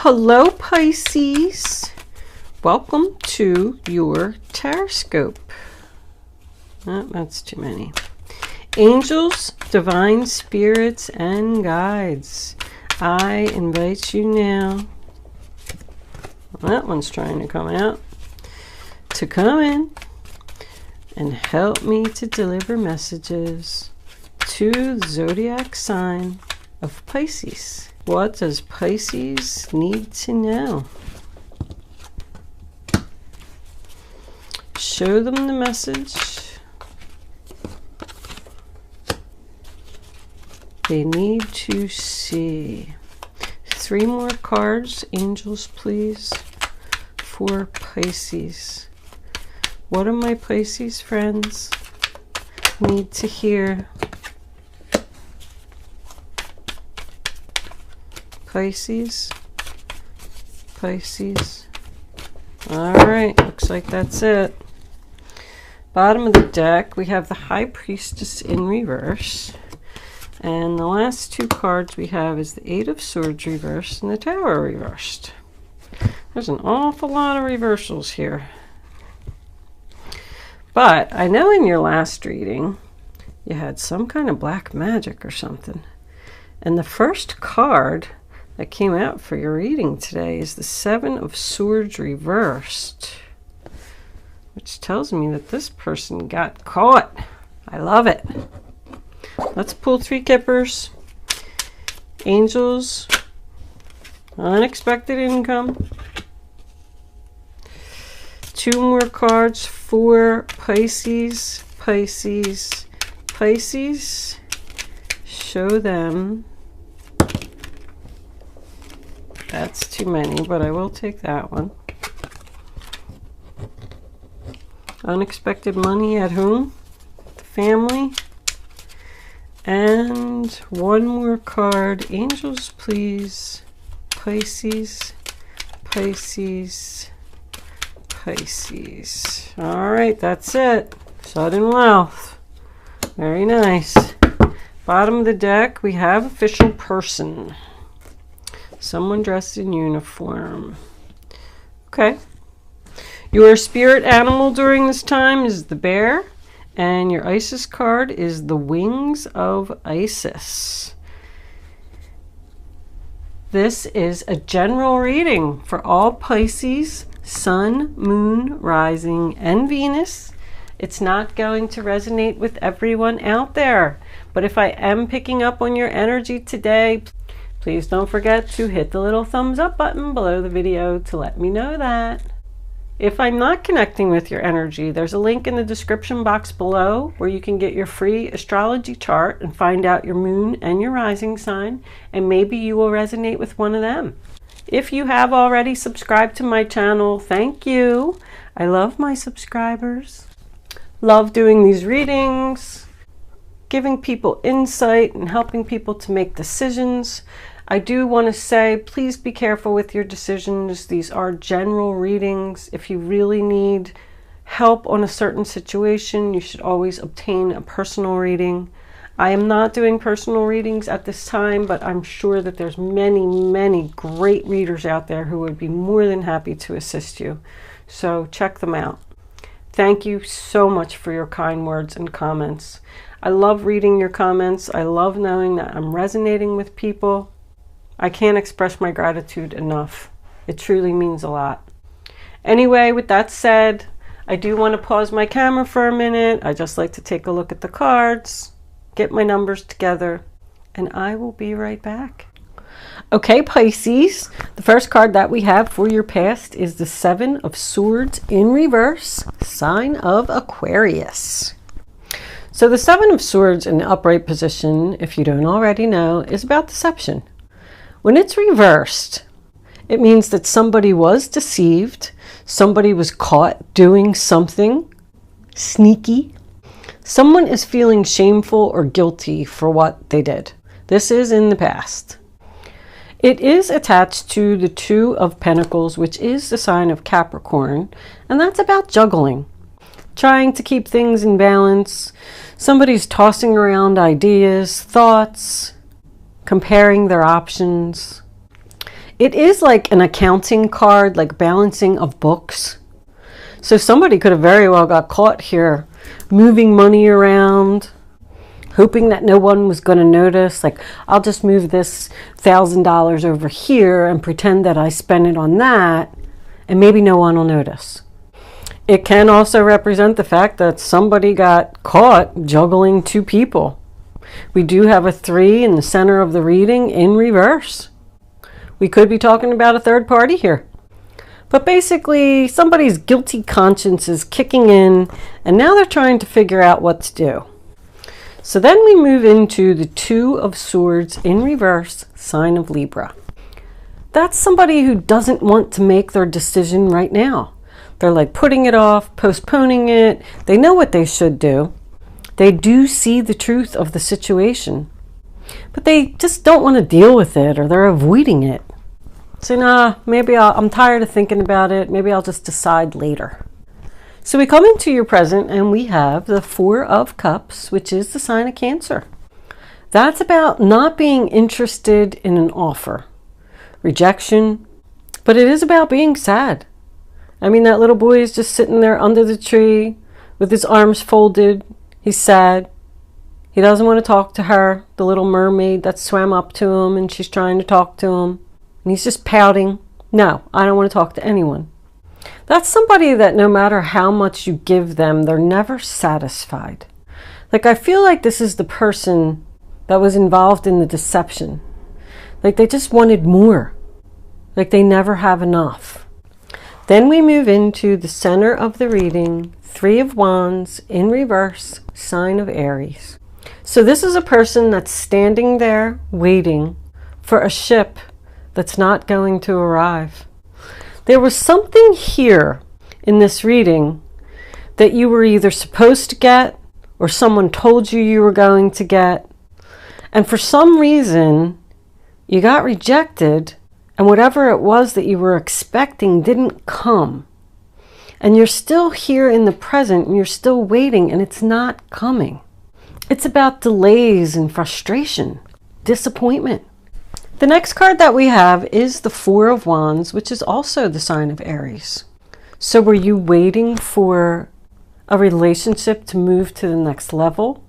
Hello Pisces, welcome to your horoscope. Oh, that's too many. Angels, divine spirits, and guides, I invite you now, that one's trying to come out, to come in and help me to deliver messages to the zodiac sign of Pisces. What does Pisces need to know? Show them the message they need to see. 3 more cards, angels, please, for Pisces. What do my Pisces friends need to hear? Pisces, Pisces. All right, looks like that's it. Bottom of the deck, we have the High Priestess in reverse. And the last 2 cards we have is the 8 of Swords reversed and the Tower reversed. There's an awful lot of reversals here. But I know in your last reading, you had some kind of black magic or something. And the first card that came out for your reading today is the 7 of Swords reversed, which tells me that this person got caught. I love it. Let's pull 3 kippers. Angels, unexpected income. 2 more cards for Pisces, Pisces, Pisces. Show them. That's too many, but I will take that one. Unexpected money at home, the family. And 1 more card. Angels, please. Pisces, Pisces, Pisces. All right, that's it. Sudden wealth. Very nice. Bottom of the deck, we have official person. Someone dressed in uniform. Okay. Your spirit animal during this time is the bear. And your Isis card is the Wings of Isis. This is a general reading for all Pisces, Sun, Moon, Rising, and Venus. It's not going to resonate with everyone out there. But if I am picking up on your energy today, please don't forget to hit the little thumbs up button below the video to let me know that. If I'm not connecting with your energy, there's a link in the description box below where you can get your free astrology chart and find out your moon and your rising sign, and maybe you will resonate with one of them. If you have already subscribed to my channel, thank you. I love my subscribers. Love doing these readings, giving people insight and helping people to make decisions. I do want to say, please be careful with your decisions. These are general readings. If you really need help on a certain situation, you should always obtain a personal reading. I am not doing personal readings at this time, but I'm sure that there's many, many great readers out there who would be more than happy to assist you. So check them out. Thank you so much for your kind words and comments. I love reading your comments. I love knowing that I'm resonating with people. I can't express my gratitude enough. It truly means a lot. Anyway, with that said, I do want to pause my camera for a minute. I just like to take a look at the cards, get my numbers together, and I will be right back. Okay, Pisces, the first card that we have for your past is the 7 of Swords in reverse, sign of Aquarius. So the 7 of Swords in the upright position, if you don't already know, is about deception. When it's reversed, it means that somebody was deceived, somebody was caught doing something sneaky. Someone is feeling shameful or guilty for what they did. This is in the past. It is attached to the 2 of Pentacles, which is the sign of Capricorn, and that's about juggling, trying to keep things in balance. Somebody's tossing around ideas, thoughts, comparing their options. It is like an accounting card, like balancing of books. So somebody could have very well got caught here moving money around, hoping that no one was going to notice. Like, I'll just move this $1,000 over here and pretend that I spent it on that, and maybe no one will notice. It can also represent the fact that somebody got caught juggling two people. We do have a 3 in the center of the reading in reverse. We could be talking about a third party here. But basically, somebody's guilty conscience is kicking in, and now they're trying to figure out what to do. So then we move into the 2 of Swords in reverse, sign of Libra. That's somebody who doesn't want to make their decision right now. They're like putting it off, postponing it. They know what they should do. They do see the truth of the situation, but they just don't want to deal with it, or they're avoiding it. So nah, maybe I'm tired of thinking about it. Maybe I'll just decide later. So we come into your present and we have the 4 of Cups, which is the sign of Cancer. That's about not being interested in an offer, rejection, but it is about being sad. I mean, that little boy is just sitting there under the tree with his arms folded. He's sad. He doesn't want to talk to her, the little mermaid that swam up to him and she's trying to talk to him. And he's just pouting. No, I don't want to talk to anyone. That's somebody that no matter how much you give them, they're never satisfied. Like, I feel like this is the person that was involved in the deception. Like, they just wanted more. Like, they never have enough. Then we move into the center of the reading, 3 of Wands in reverse, sign of Aries. So this is a person that's standing there waiting for a ship that's not going to arrive. There was something here in this reading that you were either supposed to get or someone told you you were going to get. And for some reason, you got rejected, and whatever it was that you were expecting didn't come. And you're still here in the present, and you're still waiting, and it's not coming. It's about delays and frustration, disappointment. The next card that we have is the 4 of Wands, which is also the sign of Aries. So were you waiting for a relationship to move to the next level?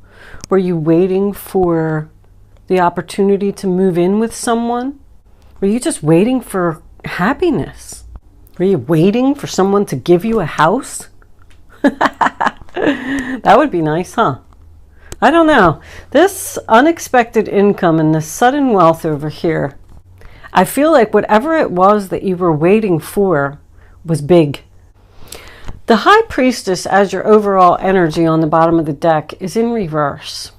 Were you waiting for the opportunity to move in with someone? Were you just waiting for happiness? Were you waiting for someone to give you a house? That would be nice, huh? I don't know. This unexpected income and this sudden wealth over here, I feel like whatever it was that you were waiting for was big. The High Priestess, as your overall energy on the bottom of the deck, is in reverse.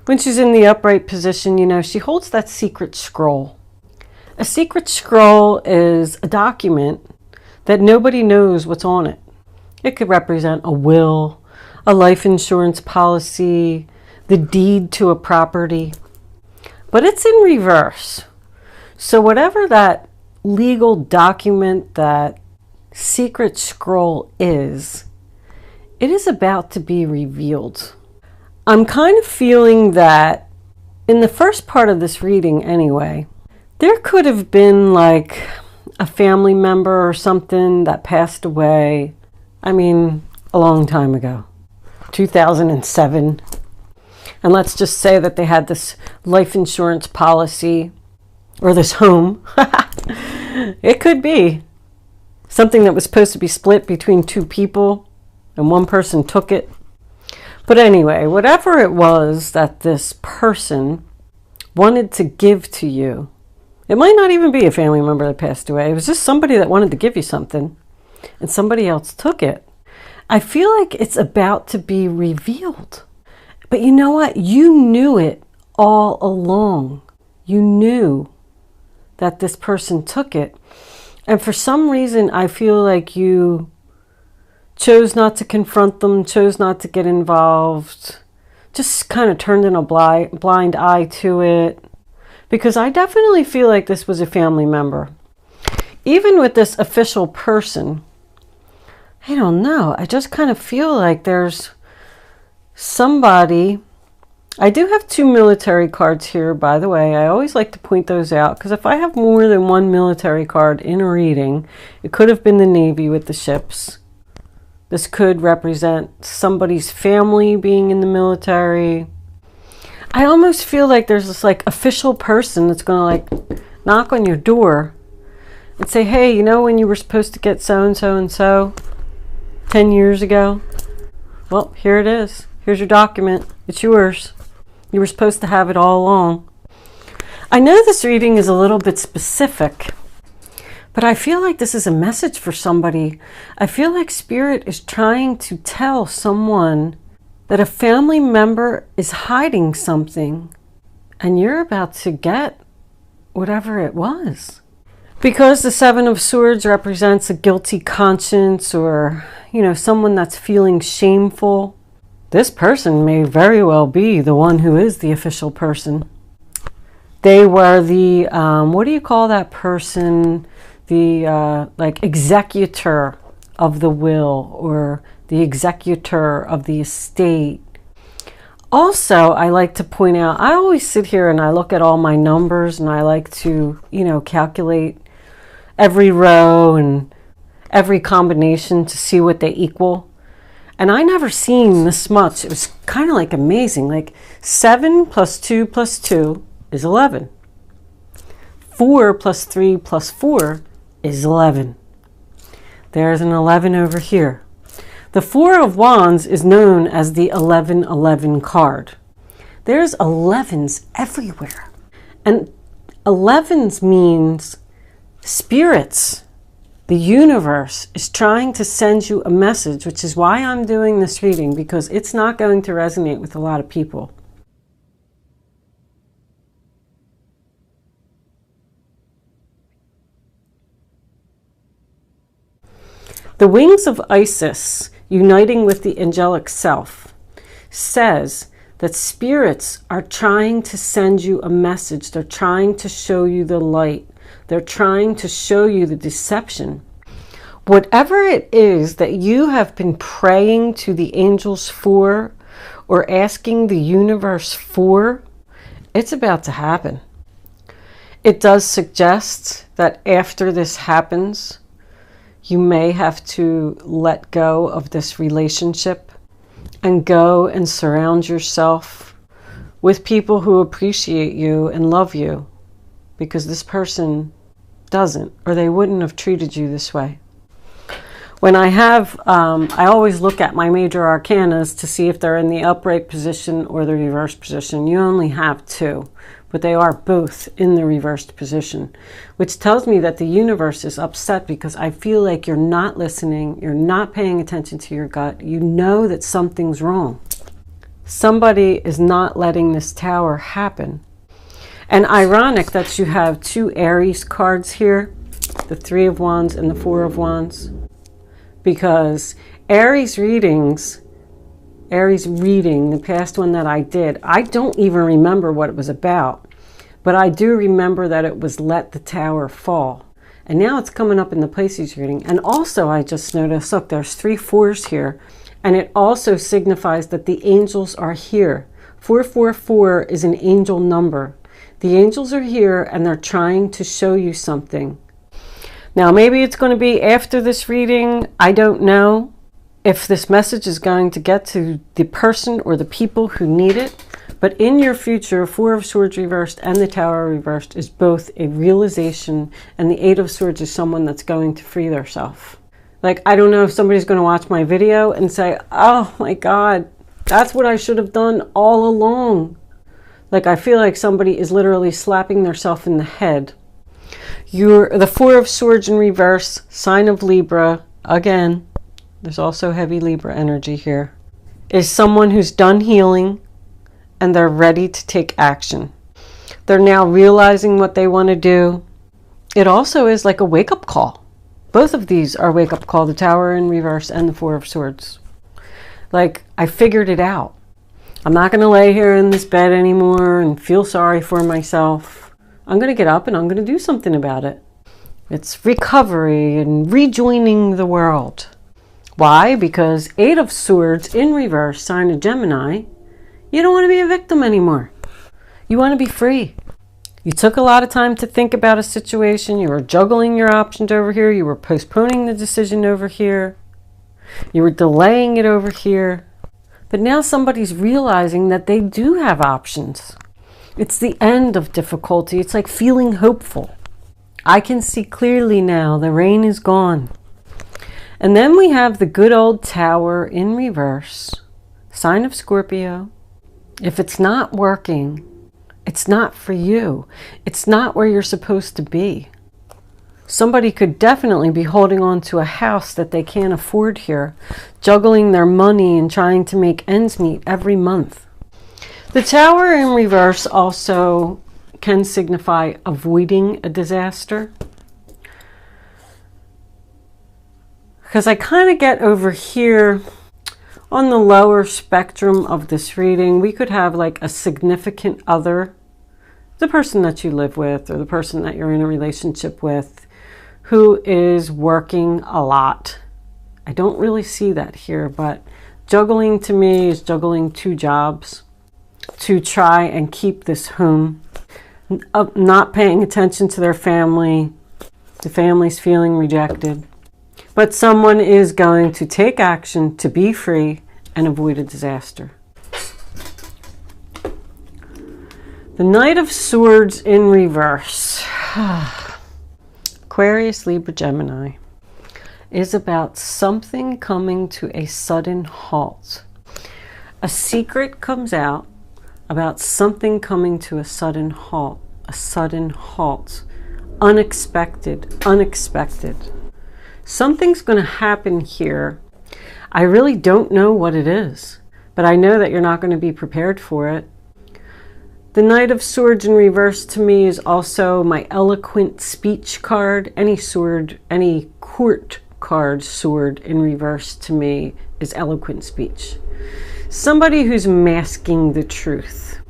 When she's in the upright position, you know, she holds that secret scroll. A secret scroll is a document that nobody knows what's on it. It could represent a will, a life insurance policy, the deed to a property. But it's in reverse. So whatever that legal document, that secret scroll is, it is about to be revealed. I'm kind of feeling that in the first part of this reading anyway, there could have been like a family member or something that passed away. I mean, a long time ago, 2007. And let's just say that they had this life insurance policy or this home. It could be something that was supposed to be split between 2 people and one person took it. But anyway, whatever it was that this person wanted to give to you, it might not even be a family member that passed away. It was just somebody that wanted to give you something and somebody else took it. I feel like it's about to be revealed. But you know what? You knew it all along. You knew that this person took it. And for some reason, I feel like you chose not to confront them, chose not to get involved, just kind of turned in a blind eye to it. Because I definitely feel like this was a family member. Even with this official person, I don't know. I just kind of feel like there's somebody I do have 2 military cards here, by the way. I always like to point those out because if I have more than 1 military card in a reading, it could have been the Navy with the ships. This could represent somebody's family being in the military. I almost feel like there's this like official person that's going to like knock on your door and say, hey, you know when you were supposed to get so-and-so and so 10 years ago? Well, here it is. Here's your document. It's yours. You were supposed to have it all along. I know this reading is a little bit specific, but I feel like this is a message for somebody. I feel like Spirit is trying to tell someone that a family member is hiding something and you're about to get whatever it was. Because the 7 of Swords represents a guilty conscience or, you know, someone that's feeling shameful. This person may very well be the one who is the official person. They were the, what do you call that person? The like executor of the will or the executor of the estate. Also, I like to point out, I always sit here and I look at all my numbers and I like to, you know, calculate every row and every combination to see what they equal. And I never seen this much. It was kind of like amazing. Like 7 plus 2 plus 2 is 11. 4 plus 3 plus 4 is 11. There's an 11 over here. The 4 of Wands is known as the 1111 card. There's 11s everywhere. And 11s means spirits. The universe is trying to send you a message, which is why I'm doing this reading, because it's not going to resonate with a lot of people. The wings of Isis, uniting with the angelic self, says that spirits are trying to send you a message. They're trying to show you the light. They're trying to show you the deception. Whatever it is that you have been praying to the angels for or asking the universe for, it's about to happen. It does suggest that after this happens, you may have to let go of this relationship and go and surround yourself with people who appreciate you and love you, because this person doesn't, or they wouldn't have treated you this way. When I have, I always look at my major arcanas to see if they're in the upright position or the reversed position. You only have 2, but they are both in the reversed position, which tells me that the universe is upset because I feel like you're not listening, you're not paying attention to your gut, you know that something's wrong. Somebody is not letting this tower happen. And ironic that you have 2 Aries cards here, the 3 of Wands and the 4 of Wands, because Aries reading, the past one that I did, I don't even remember what it was about, but I do remember that it was let the tower fall. And now it's coming up in the Pisces reading. And also I just noticed, look, there's 3 4s here, and it also signifies that the angels are here. 444 is an angel number. The angels are here and they're trying to show you something. Now, maybe it's going to be after this reading. I don't know if this message is going to get to the person or the people who need it. But in your future, 4 of Swords reversed and the Tower reversed is both a realization, and the 8 of Swords is someone that's going to free themselves. Like, I don't know if somebody's going to watch my video and say, oh my God, that's what I should have done all along. Like, I feel like somebody is literally slapping themselves in the head. You're the 4 of Swords in reverse, sign of Libra. Again, there's also heavy Libra energy here. Is someone who's done healing and they're ready to take action. They're now realizing what they want to do. It also is like a wake-up call. Both of these are wake-up call, the Tower in reverse and the 4 of Swords. Like, I figured it out. I'm not going to lay here in this bed anymore and feel sorry for myself. I'm going to get up and I'm going to do something about it. It's recovery and rejoining the world. Why? Because 8 of Swords in reverse, sign of Gemini, You don't want to be a victim anymore. You want to be free. You took a lot of time to think about a situation. You were juggling your options over here. You were postponing the decision over here. You were delaying it over here. But now somebody's realizing that they do have options. It's the end of difficulty. It's like feeling hopeful. I can see clearly now. The rain is gone. And then we have the good old Tower in reverse. Sign of Scorpio. If it's not working, it's not for you. It's not where you're supposed to be. Somebody could definitely be holding on to a house that they can't afford here, juggling their money and trying to make ends meet every month. The Tower in reverse also can signify avoiding a disaster. Because I kind of get over here on the lower spectrum of this reading, we could have like a significant other, the person that you live with or the person that you're in a relationship with, who is working a lot. I don't really see that here, but juggling to me is juggling 2 jobs to try and keep this home, not paying attention to their family. The family's feeling rejected. But someone is going to take action to be free and avoid a disaster. The Knight of Swords in reverse. Aquarius, Libra, Gemini is about something coming to a sudden halt. A secret comes out about something coming to a sudden halt. A sudden halt. Unexpected. Unexpected. Something's going to happen here. I really don't know what it is, but I know that you're not going to be prepared for it. The Knight of Swords in reverse to me is also my eloquent speech card. Any sword, any court card sword in reverse to me is eloquent speech. Somebody who's masking the truth.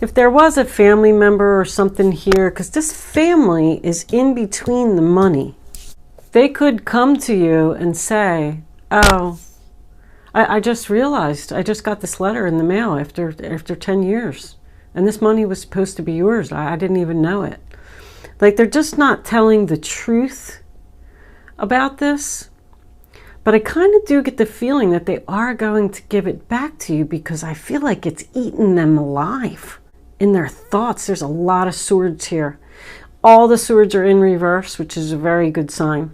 If there was a family member or something here, because this family is in between the money, they could come to you and say, oh, I just realized, I just got this letter in the mail after 10 years. And this money was supposed to be yours. I didn't even know it. Like, they're just not telling the truth about this. But I kind of do get the feeling that they are going to give it back to you, because I feel like it's eating them alive in their thoughts. There's a lot of swords here. All the swords are in reverse, which is a very good sign.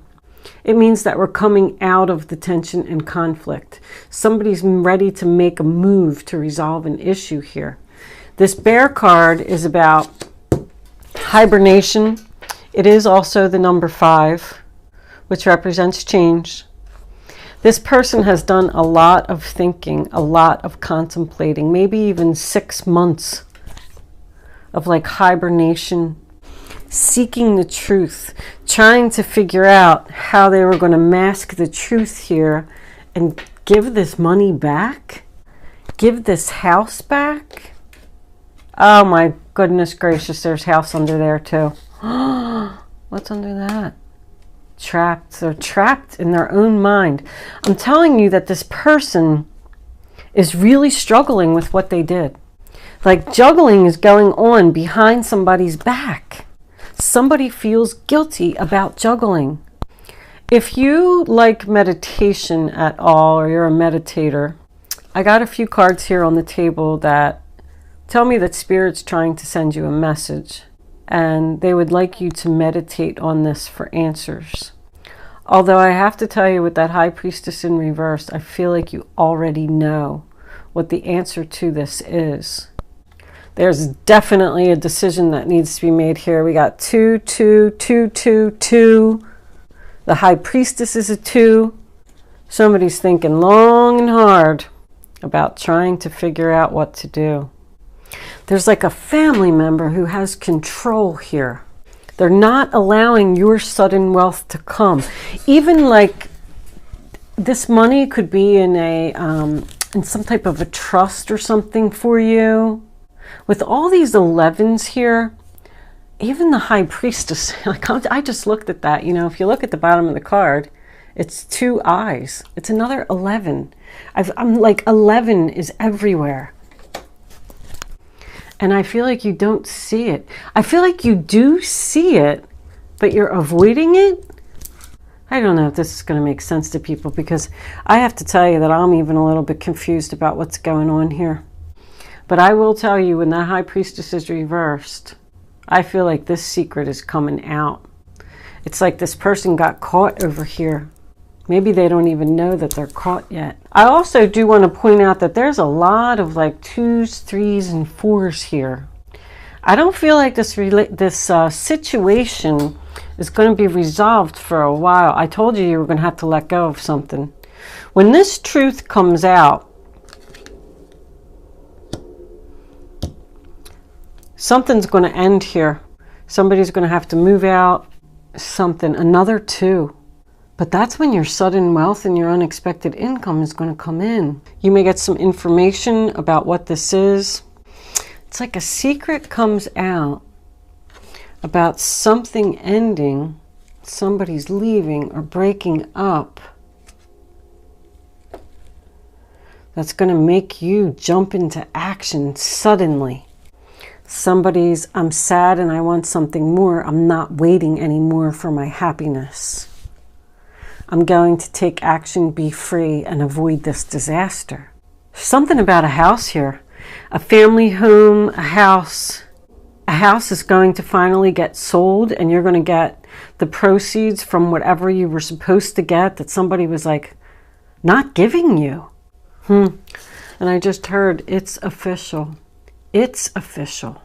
It means that we're coming out of the tension and conflict. Somebody's ready to make a move to resolve an issue here. This Bear card is about hibernation. It is also the number 5, which represents change. This person has done a lot of thinking, a lot of contemplating, maybe even 6 months of like hibernation, seeking the truth, trying to figure out how they were going to mask the truth here and give this money back, give this house back. Oh my goodness gracious, there's house under there too. What's under that? Trapped. They're trapped in their own mind. I'm telling you that this person is really struggling with what they did. Like, juggling is going on behind somebody's back. Somebody feels guilty about juggling. If you like meditation at all, or you're a meditator, I got a few cards here on the table that tell me that Spirit's trying to send you a message, and they would like you to meditate on this for answers. Although I have to tell you, with that High Priestess in reverse, I feel like you already know what the answer to this is. There's definitely a decision that needs to be made here. We got 2, 2, 2, 2, 2. The High Priestess is a 2. Somebody's thinking long and hard about trying to figure out what to do. There's like a family member who has control here. They're not allowing your sudden wealth to come. Even like this money could be in in some type of a trust or something for you. With all these 11s here, even the High Priestess, like I just looked at that. You know, if you look at the bottom of the card, it's 2 eyes. It's another 11. I'm like, 11 is everywhere. And I feel like you don't see it. I feel like you do see it, but you're avoiding it. I don't know if this is going to make sense to people, because I have to tell you that I'm even a little bit confused about what's going on here. But I will tell you, when that High Priestess is reversed, I feel like this secret is coming out. It's like this person got caught over here. Maybe they don't even know that they're caught yet. I also do want to point out that there's a lot of like 2s, 3s, and 4s here. I don't feel like this situation is going to be resolved for a while. I told you were going to have to let go of something. When this truth comes out, something's going to end here. Somebody's going to have to move out. Something, another 2. But that's when your sudden wealth and your unexpected income is going to come in. You may get some information about what this is. It's like a secret comes out about something ending, somebody's leaving or breaking up. That's going to make you jump into action suddenly. Somebody's, I'm sad and I want something more. I'm not waiting anymore for my happiness. I'm going to take action, be free, and avoid this disaster. Something about a house here. A family home, a house. A house is going to finally get sold, and you're going to get the proceeds from whatever you were supposed to get that somebody was like not giving you. And I just heard, it's official. It's official.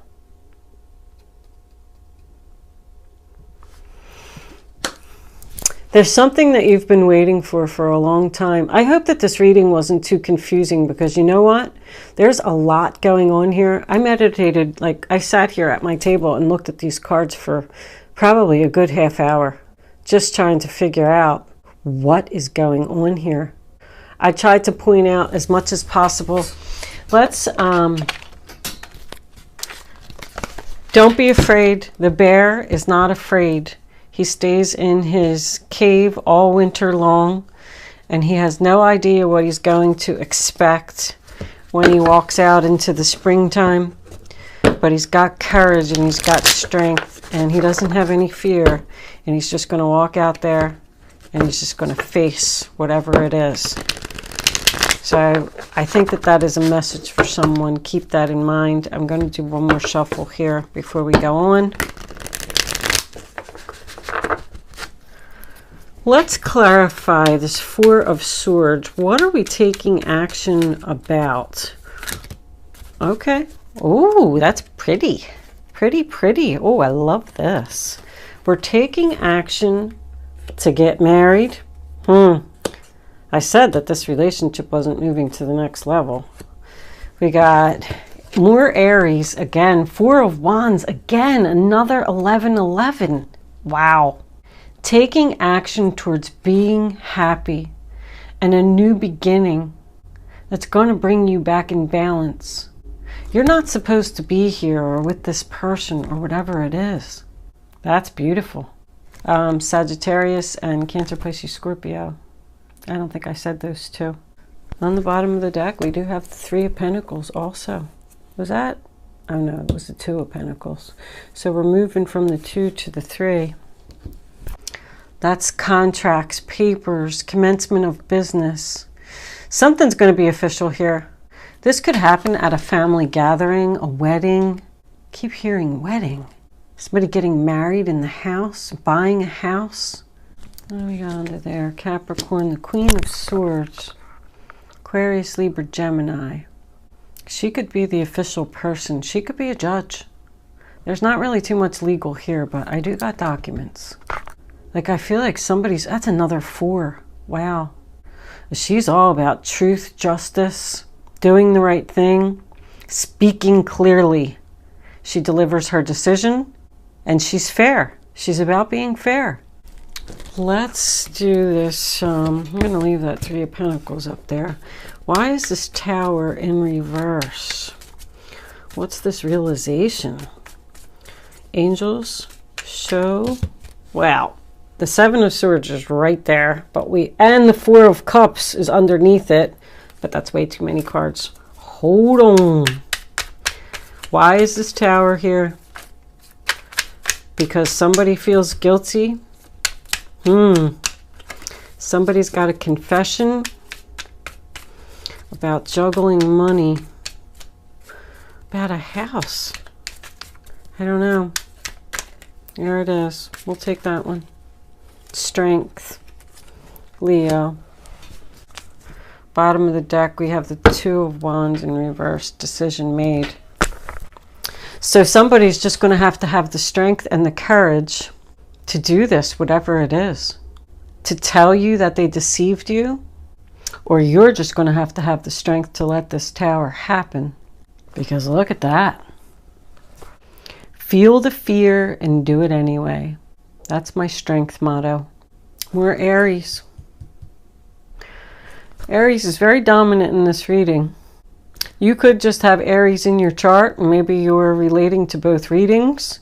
There's something that you've been waiting for a long time. I hope that this reading wasn't too confusing, because you know what? There's a lot going on here. I meditated, like I sat here at my table and looked at these cards for probably a good half hour, just trying to figure out what is going on here. I tried to point out as much as possible. Let's, don't be afraid. The bear is not afraid. He stays in his cave all winter long, and he has no idea what he's going to expect when he walks out into the springtime. But he's got courage and he's got strength, and he doesn't have any fear, and he's just going to walk out there and he's just going to face whatever it is. So I think that that is a message for someone. Keep that in mind. I'm going to do one more shuffle here before we go on. Let's clarify this Four of Swords. What are we taking action about? Okay. Oh, that's pretty. Pretty. Oh, I love this. We're taking action to get married. I said that this relationship wasn't moving to the next level. We got more Aries again. Four of Wands again. Another 11-11. Wow. Taking action towards being happy and a new beginning that's going to bring you back in balance. You're not supposed to be here or with this person or whatever it is. That's beautiful. Sagittarius and Cancer, Pisces, Scorpio. I don't think I said those two. On the bottom of the deck, we do have the Three of Pentacles also. Was that? Oh no, it was the Two of Pentacles. So we're moving from the 2 to the 3. That's contracts, papers, commencement of business. Something's going to be official here. This could happen at a family gathering, a wedding. Keep hearing wedding. Somebody getting married in the house, buying a house. What do we got under there? Capricorn, the Queen of Swords. Aquarius, Libra, Gemini. She could be the official person. She could be a judge. There's not really too much legal here, but I do got documents. Like, I feel like somebody's, that's another 4. Wow. She's all about truth, justice, doing the right thing, speaking clearly. She delivers her decision, and she's fair. She's about being fair. Let's do this. I'm going to leave that Three of Pentacles up there. Why is this Tower in reverse? What's this realization? Angels, show. Wow. The Seven of Swords is right there, and the Four of Cups is underneath it, but that's way too many cards. Hold on. Why is this Tower here? Because somebody feels guilty. Somebody's got a confession about juggling money. About a house. I don't know. There it is. We'll take that one. Strength. Leo. Bottom of the deck, we have the Two of Wands in reverse. Decision made. So somebody's just going to have the strength and the courage to do this, whatever it is. To tell you that they deceived you, or you're just going to have the strength to let this Tower happen. Because look at that. Feel the fear and do it anyway. That's my strength motto. We're Aries. Aries is very dominant in this reading. You could just have Aries in your chart, and maybe you're relating to both readings,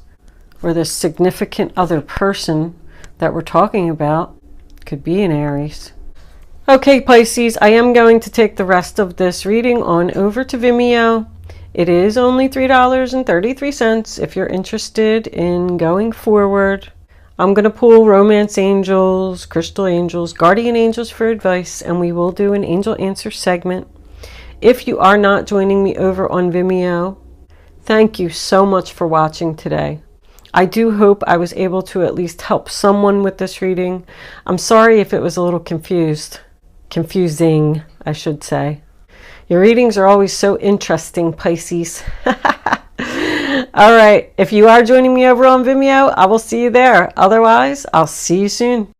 or the significant other person that we're talking about could be an Aries. Okay, Pisces, I am going to take the rest of this reading on over to Vimeo. It is only $3.33 if you're interested in going forward. I'm going to pull Romance Angels, Crystal Angels, Guardian Angels for advice, and we will do an Angel Answer segment. If you are not joining me over on Vimeo, thank you so much for watching today. I do hope I was able to at least help someone with this reading. I'm sorry if it was a little confusing, I should say. Your readings are always so interesting, Pisces. All right, if you are joining me over on Vimeo, I will see you there. Otherwise, I'll see you soon.